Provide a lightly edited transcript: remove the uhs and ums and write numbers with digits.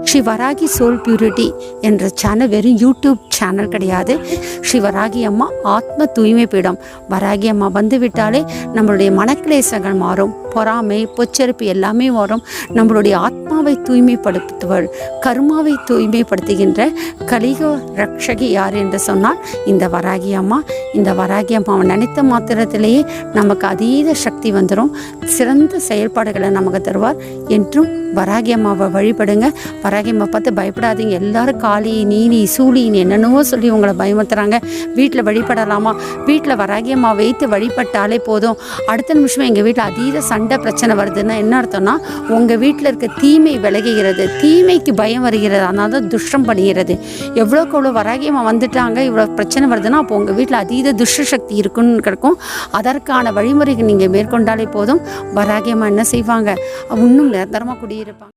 Sri Varahi soul purity என்ற channel வெறும் YouTube channel கிடையாது. ஸ்ரீ வராகி அம்மா ஆத்ம தூய்மை பீடம். வராகி அம்மா வந்து விட்டாலே நம்மளுடைய மனக்கிளேசங்கள் மாறும், பொறாமை பொச்சரிப்பு எல்லாமே வரும். நம்மளுடைய ஆத்மாவை தூய்மைப்படுத்துவள், கர்மாவை தூய்மைப்படுத்துகின்ற கலிக ரக்ஷகி யார் என்று சொன்னால் இந்த வராகி அம்மா. இந்த வராகி அம்மாவை நினைத்த மாத்திரத்திலேயே நமக்கு அதீத சக்தி வந்துடும், சிறந்த செயல்பாடுகளை நமக்கு தருவார். என்றும் வராகி அம்மாவை வழிபடுங்க. வராகி அம்மா பார்த்து பயப்படாதீங்க. எல்லாரும் காளி நீலி சூழின்னு என்னென்னவோ சொல்லி உங்களை பயமுறுத்துறாங்க. வீட்டில் வழிபடலாமா? வீட்டில் வராகி அம்மா வைத்து வழிபட்டாலே போதும். அடுத்த நிமிஷம் எங்கள் வீட்டில் அதீத சண்டை பிரச்சனை வருதுன்னா என்ன அர்த்தம்னா உங்கள் வீட்டில் இருக்க தீமை விலகுகிறது, தீமைக்கு பயம் வருகிறது, அதனால தான் துஷ்டம் பண்ணுகிறது. எவ்வளோக்கு எவ்வளோ வராகி அம்மா வந்துட்டாங்க, இவ்வளோ பிரச்சனை வருதுன்னா அப்போ உங்கள் வீட்டில் அதீத துஷ்ட சக்தி இருக்குன்னு கிடைக்கும். அதற்கான வழிமுறைகள் நீங்கள் மேற்கொண்டாலே போதும். வராகி அம்மா என்ன செய்வாங்க? இன்னும் நிரந்தரமாக குடியிருப்பாங்க.